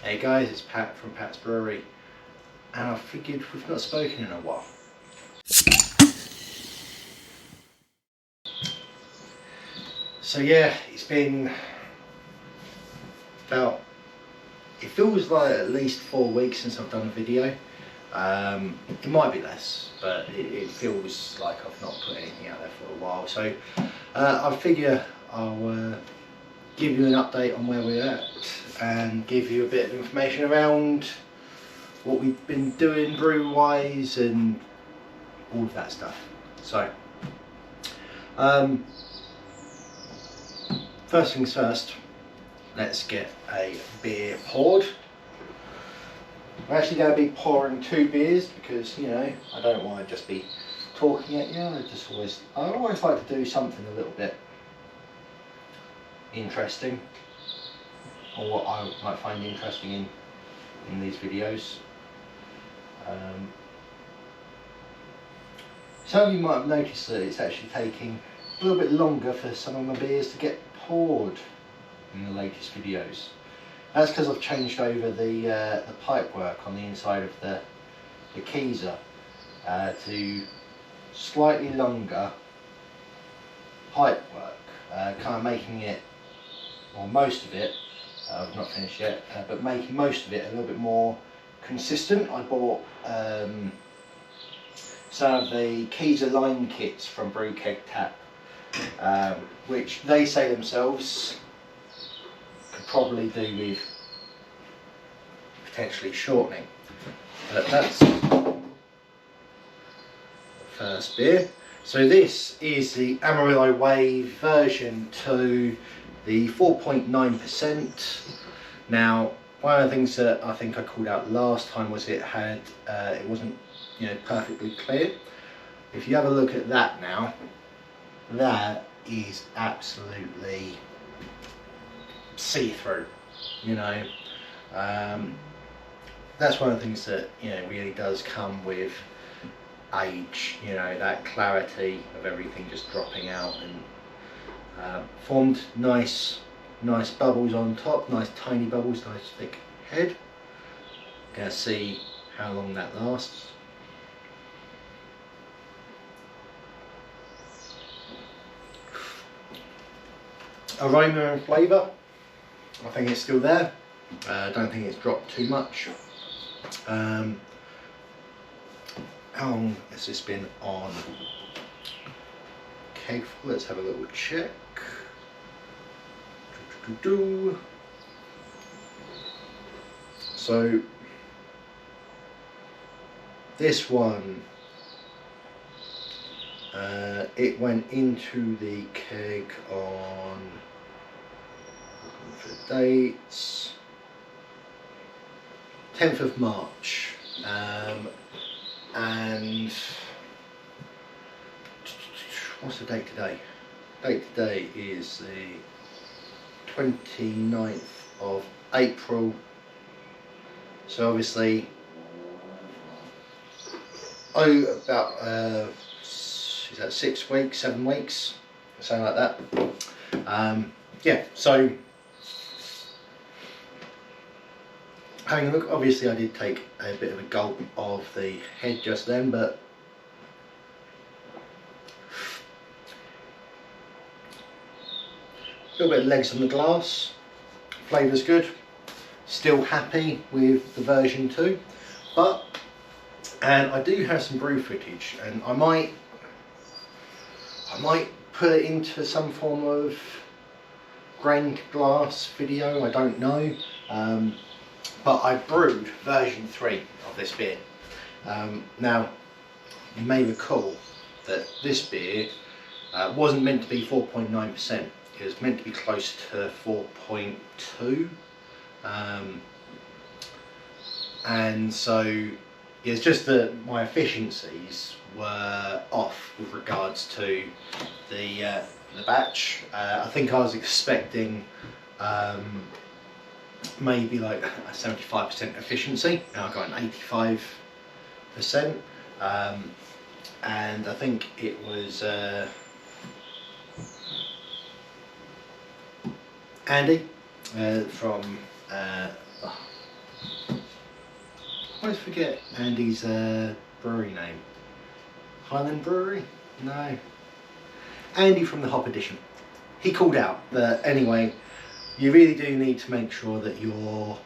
Hey guys, it's Pat from Pat's Brewery, and I figured we've not spoken in a while. So yeah, it's been about, it feels like at least 4 weeks since I've done a video. It might be less, but it feels like I've not put anything out there for a while. So I figure I'll give you an update on where we're at and give you a bit of information around what we've been doing brew wise and all of that stuff. So first things first, let's get a beer poured. I'm actually going to be pouring 2 beers because, you know, I don't want to just be talking at you. I always like to do something a little bit interesting, or what I might find interesting in these videos. Some of you might have noticed that it's actually taking a little bit longer for some of my beers to get poured in the latest videos. That's because I've changed over the pipe work on the inside of the keezer to slightly longer pipe work, kind of making it, or most of it, I've not finished yet, but making most of it a little bit more consistent. I bought some of the keezer line kits from Brew Keg Tap, which they say themselves could probably do with potentially shortening. But that's the first beer. So this is the Amarillo Wav version 2, the 4.9%. Now, one of the things that I think I called out last time was it wasn't, you know, perfectly clear. If you have a look at that now, that is absolutely see-through, you know. That's one of the things that, you know, really does come with age, you know, that clarity of everything just dropping out, and formed nice bubbles on top, nice tiny bubbles, nice thick head. Gonna see how long that lasts. Aroma and flavour, I think it's still there. I don't think it's dropped too much. How long has this been on keg for? Let's have a little check. So this one, it went into the keg on, looking for dates, 10th of March, and what's the date today? Date today is the 29th of April, so obviously about is that 6 weeks, 7 weeks, something like that. Yeah, so having a look, obviously I did take a bit of a gulp of the head just then, but a little bit of legs on the glass, flavour's good, still happy with the version 2, and I do have some brew footage, and I might put it into some form of grained glass video, I don't know. But I brewed version 3 of this beer. Now, you may recall that this beer wasn't meant to be 4.9%. It was meant to be close to 4.2. And so it's just that my efficiencies were off with regards to the batch. I think I was expecting maybe like a 75% efficiency, and I got an 85%, and I think it was Andy from always forget Andy's brewery name. Highland Brewery? No. Andy from the Hop Edition. He called out that anyway, you really do need to make sure that your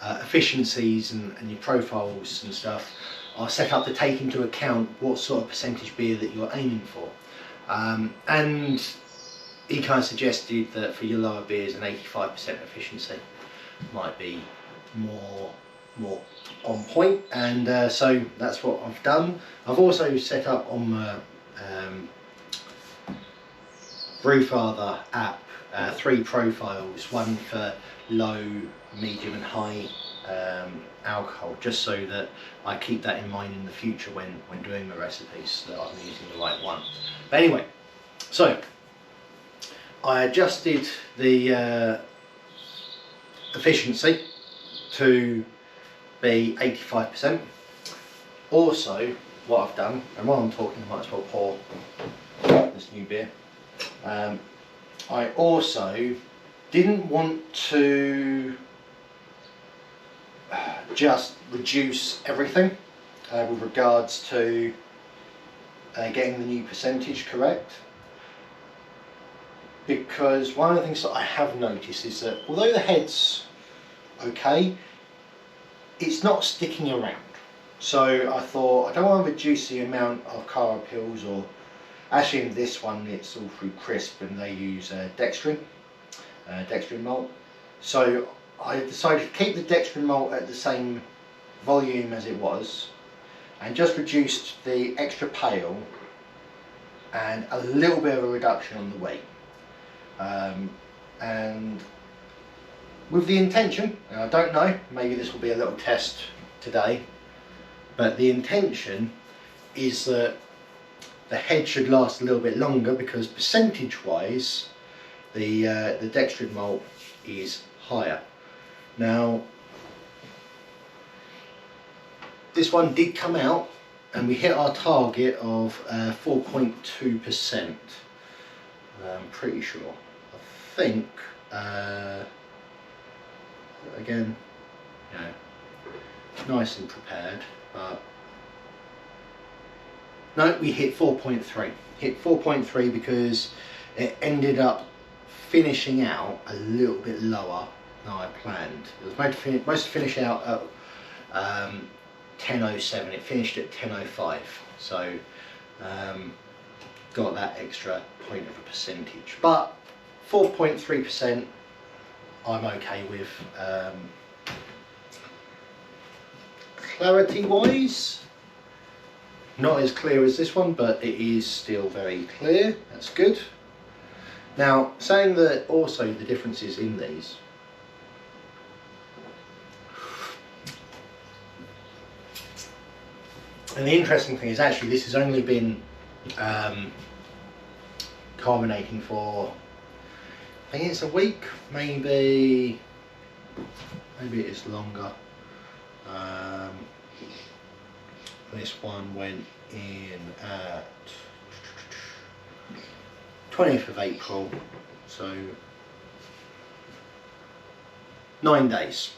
efficiencies and your profiles and stuff are set up to take into account what sort of percentage beer that you're aiming for. And he kind of suggested that for your lower beers, an 85% efficiency might be more on point, and so that's what I've done. I've also set up on my Brewfather app 3 profiles, one for low, medium and high alcohol, just so that I keep that in mind in the future when doing my recipes, that I'm using the right one. But anyway, so I adjusted the efficiency to be 85%. Also, what I've done, and while I'm talking I might as well pour this new beer, I also didn't want to just reduce everything with regards to getting the new percentage correct, because one of the things that I have noticed is that although the head's okay, it's not sticking around. So I thought I don't want to reduce the amount of Cara pills, or actually in this one it's all through crisp and they use dextrin malt. So I decided to keep the dextrin malt at the same volume as it was and just reduced the extra pale and a little bit of a reduction on the weight. And with the intention, and I don't know, maybe this will be a little test today, but the intention is that the head should last a little bit longer, because percentage wise the dextrin malt is higher. Now this one did come out and we hit our target of 4.2%. I'm pretty sure. I think again, you know, nice and prepared, but no, we hit 4.3. Hit 4.3 because it ended up finishing out a little bit lower than I planned. It was supposed to finish out at 10.07. It finished at 10.05. So got that extra point of a percentage. But 4.3% I'm okay with. Clarity wise, not as clear as this one, but it is still very clear. That's good. Now, saying that also the differences in these, and the interesting thing is actually this has only been carbonating for, I think it's a week, maybe it is longer. This one went in at 20th of April, so 9 days.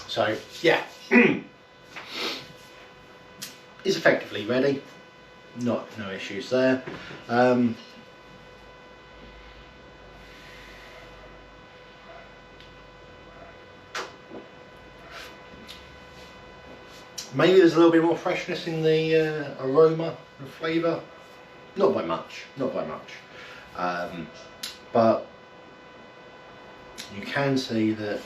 So yeah, it's effectively ready. No issues there. Maybe there's a little bit more freshness in the aroma and flavour. Not by much. But you can see that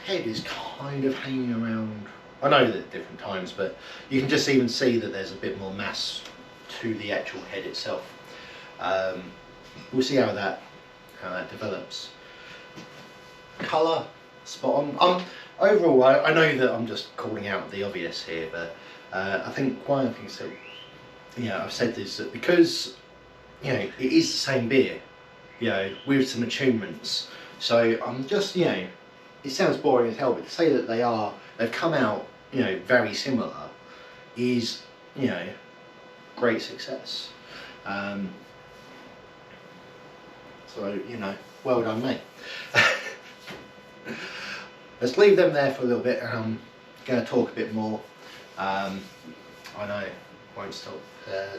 head is kind of hanging around. I know that at different times, but you can just even see that there's a bit more mass to the actual head itself. We'll see how that develops. Colour, spot on. Overall, I know that I'm just calling out the obvious here, but I think one of the things that I've said is that because it is the same beer, with some attunements. So I'm just it sounds boring as hell, but to say that they've come out very similar is great success. So well done, mate. let's leave them there for a little bit, and I'm going to talk a bit more. I know, won't stop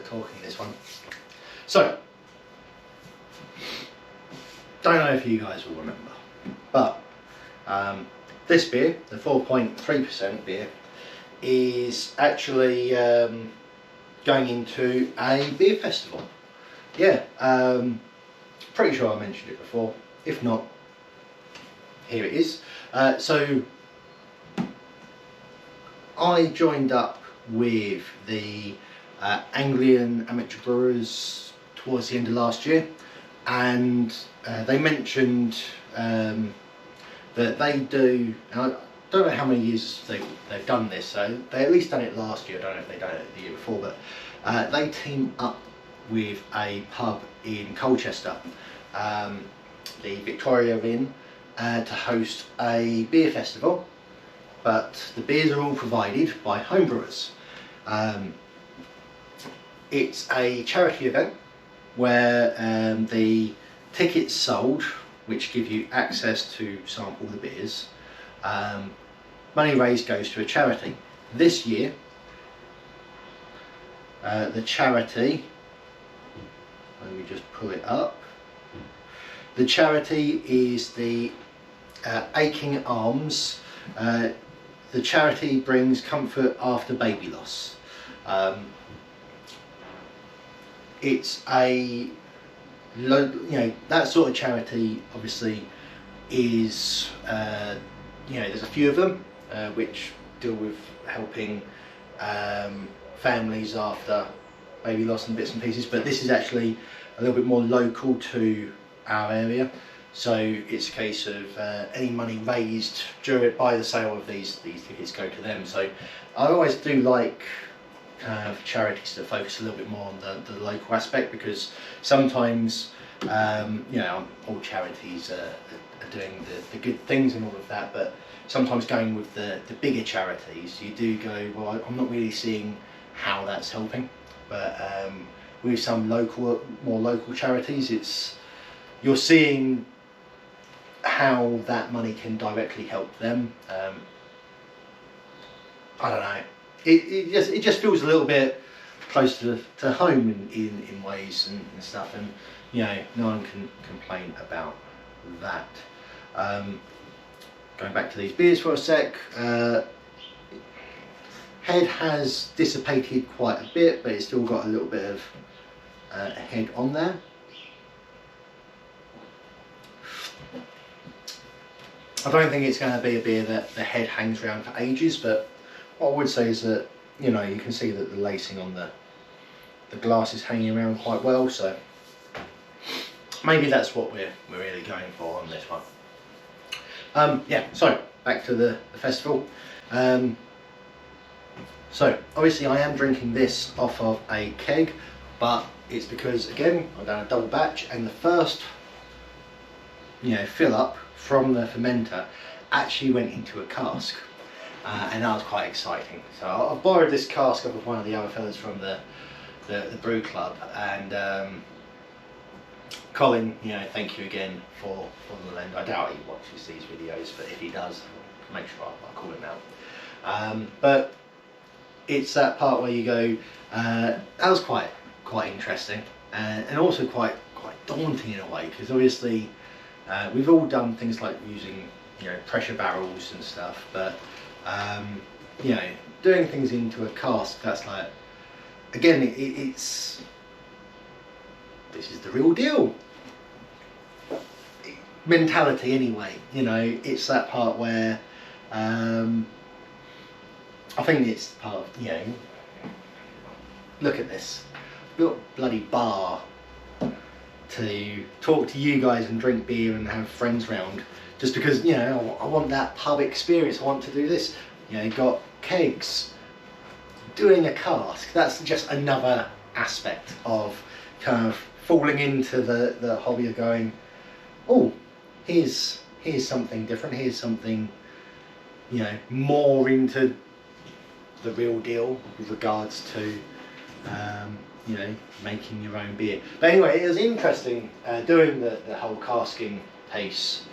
talking this one. So, don't know if you guys will remember, but this beer, the 4.3% beer, is actually going into a beer festival. Yeah, pretty sure I mentioned it before. If not, here it is. So I joined up with the Anglian Amateur Brewers towards the end of last year, and they mentioned that they do, and I don't know how many years they've done this, so they at least done it last year. I don't know if they've done it the year before, but they team up with a pub in Colchester, the Victoria Inn, to host a beer festival, but the beers are all provided by homebrewers. It's a charity event where the tickets sold, which give you access to sample the beers, money raised goes to a charity. This year, the charity, let me just pull it up, the charity is the Aching Arms. The charity brings comfort after baby loss. It's a, that sort of charity obviously is, there's a few of them which deal with helping families after baby loss and bits and pieces, but this is actually a little bit more local to our area. So it's a case of any money raised by the sale of these tickets go to them. So I always do like charities that focus a little bit more on the local aspect, because sometimes all charities are doing the good things and all of that, but sometimes going with the bigger charities, you do go, well, I'm not really seeing how that's helping. But with some more local charities, you're seeing how that money can directly help them. I don't know. It just feels a little bit closer to home in ways and stuff, and no one can complain about that. Going back to these beers for a sec, head has dissipated quite a bit, but it's still got a little bit of head on there. I don't think it's going to be a beer that the head hangs around for ages, but what I would say is that you can see that the lacing on the glass is hanging around quite well, so maybe that's what we're really going for on this one. Yeah, so back to the festival. So obviously I am drinking this off of a keg, but it's because, again, I've done a double batch, and the first fill up from the fermenter actually went into a cask, and that was quite exciting. So I borrowed this cask off of one of the other fellas from the brew club, and Colin, thank you again for the lend. I doubt he watches these videos, but if he does, I'll make sure I'll call him out. But it's that part where you go, that was quite interesting, and also quite daunting in a way, because obviously we've all done things like using pressure barrels and stuff, but doing things into a cask, that's like, again, this is the real deal mentality anyway. It's that part where I think it's part of, look at this, built bloody bar to talk to you guys and drink beer and have friends round, just because I want that pub experience. I want to do this. Got kegs, doing a cask. That's just another aspect of kind of falling into the hobby of going, oh, here's something different. Here's something more into the real deal with regards to making your own beer. But anyway, it was interesting doing the whole casking piece.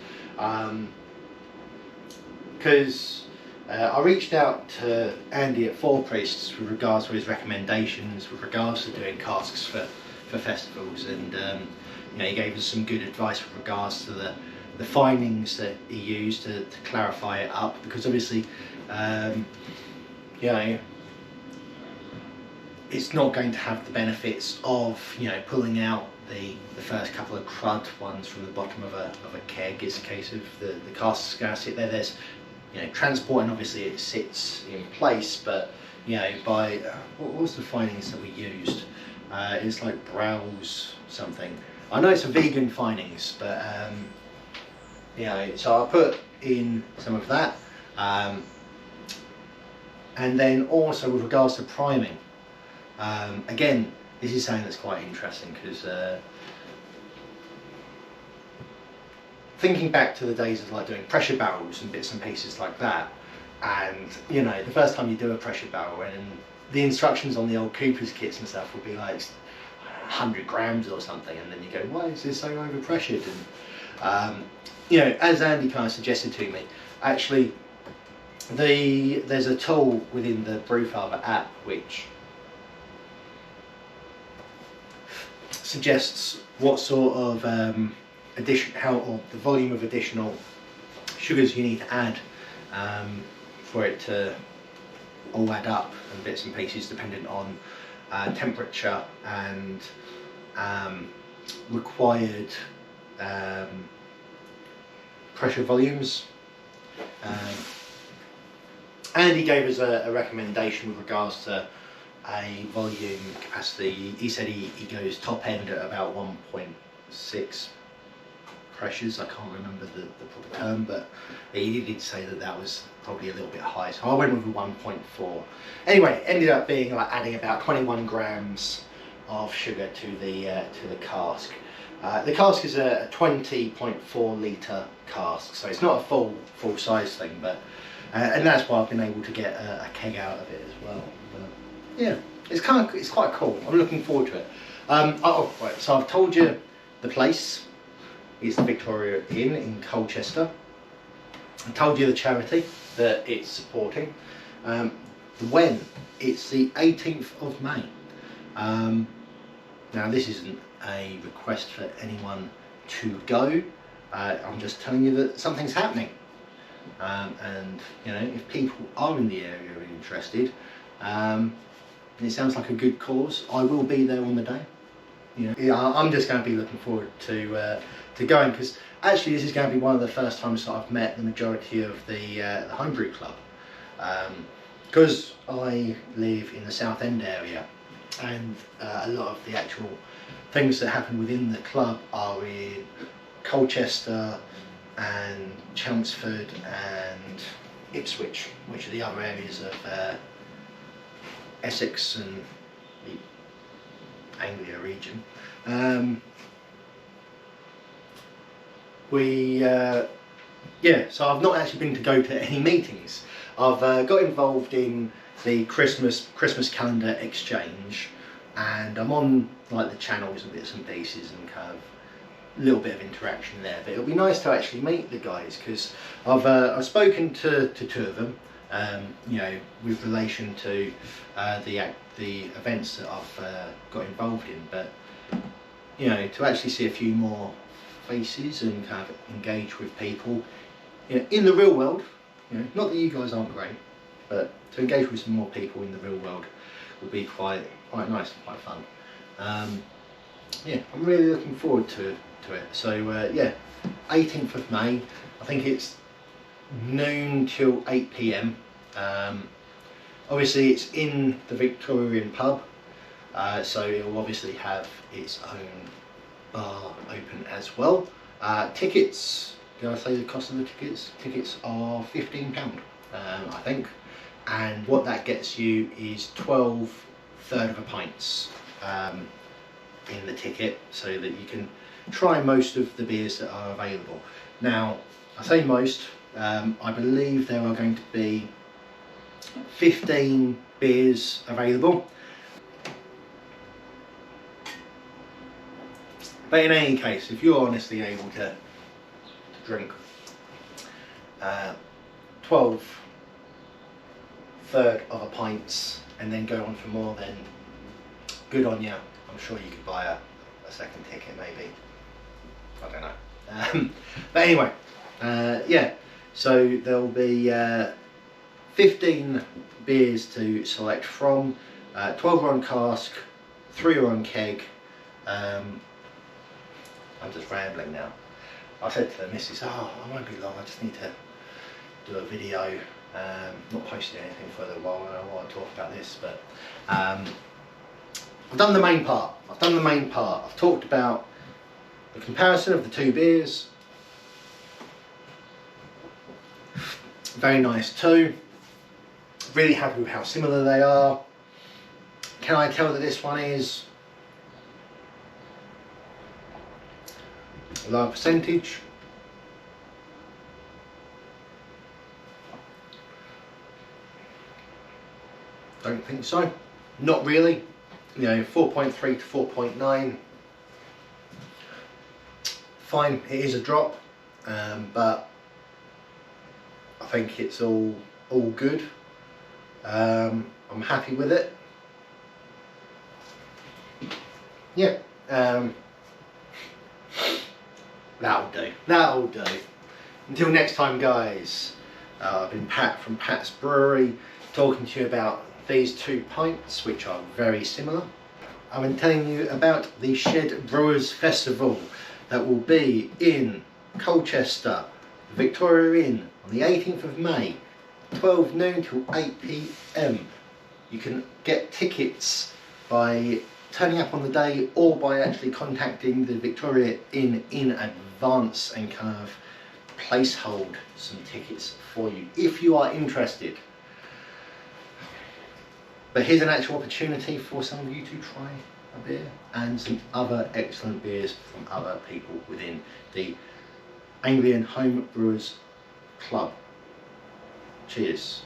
because I reached out to Andy at Four Priests with regards to his recommendations with regards to doing casks for festivals, and you know, he gave us some good advice with regards to the findings that he used to clarify it up, because obviously you know, it's not going to have the benefits of, you know, pulling out the first couple of crud ones from the bottom of a keg. It's a case of the cask is going to sit there. There's, you know, transport, and obviously it sits in place, but you know, by what was the findings that we used? It's like browse something. I know it's a vegan findings, but you know, so I put in some of that, and then also with regards to priming. Again, this is something that's quite interesting, because thinking back to the days of like doing pressure barrels and bits and pieces like that, and you know, the first time you do a pressure barrel, and the instructions on the old Cooper's kits and stuff would be like 100 grams or something, and then you go, why is this so over pressured? And you know, as Andy kind of suggested to me, actually there's a tool within the Brewfather app which suggests what sort of or the volume of additional sugars you need to add for it to all add up and bits and pieces, depending on temperature and required pressure volumes. And he gave us a recommendation with regards to a volume capacity. He said he goes top end at about 1.6 pressures. I can't remember the proper term, but he did say that was probably a little bit high, so I went with a 1.4. Anyway, it ended up being like adding about 21 grams of sugar to the cask. The cask is a 20.4 litre cask, so it's not a full size thing, but and that's why I've been able to get a keg out of it as well. But yeah, it's quite cool. I'm looking forward to it. Oh, right, so I've told you the place. It's the Victoria Inn in Colchester. I told you the charity that it's supporting. When? It's the 18th of May. Now this isn't a request for anyone to go. I'm just telling you that something's happening. And you know, if people are in the area and interested, it sounds like a good cause. I will be there on the day. You know, yeah, I'm just going to be looking forward to going, because actually this is going to be one of the first times that I've met the majority of the homebrew club, because I live in the South End area, and a lot of the actual things that happen within the club are in Colchester and Chelmsford and Ipswich, which are the other areas of Essex and the Anglia region. Yeah, so I've not actually been to go to any meetings. I've got involved in the Christmas calendar exchange, and I'm on like the channels and bits and pieces and kind of a little bit of interaction there. But it'll be nice to actually meet the guys, because I've spoken to two of them, you know, with relation to the events that I've got involved in. But you know, to actually see a few more faces and kind of engage with people, you know, in the real world. You know, not that you guys aren't great, but to engage with some more people in the real world will be quite nice and quite fun. Yeah, I'm really looking forward to it. So yeah, 18th of May. I think it's noon till 8 PM. Obviously it's in the Victorian pub, so it'll obviously have its own bar open as well. Tickets, did I say the cost of the tickets? Tickets are £15, I think, and what that gets you is 12 third of a pints in the ticket, so that you can try most of the beers that are available. Now, I say most, I believe there are going to be 15 beers available. But in any case, if you're honestly able to drink 1/3 of a pints and then go on for more, then good on you. I'm sure you could buy a second ticket maybe. I don't know. But anyway, yeah, so there'll be 15 beers to select from, 12 are on cask, 3 are on keg. I'm just rambling now. I said to the missus, oh, I won't be long, I just need to do a video, not posting anything for a little while. I don't want to talk about this, but I've done the main part. I've talked about the comparison of the two beers. Very nice too. Really happy with how similar they are. Can I tell that this one is a lower percentage? Don't think so. Not really. You know, 4.3 to 4.9. Fine, it is a drop, but I think it's all good. I'm happy with it. Yeah, that'll do. Until next time, guys, I've been Pat from Pat's Brewery, talking to you about these 2 pints, which are very similar. I've been telling you about the Shed Brewers Festival that will be in Colchester, Victoria Inn, on the 18th of May, 12 noon till 8 PM. You can get tickets by turning up on the day or by actually contacting the Victoria Inn in advance and kind of placehold some tickets for you if you are interested. But here's an actual opportunity for some of you to try a beer and some other excellent beers from other people within the Anglian Home Brewers Club. Cheers.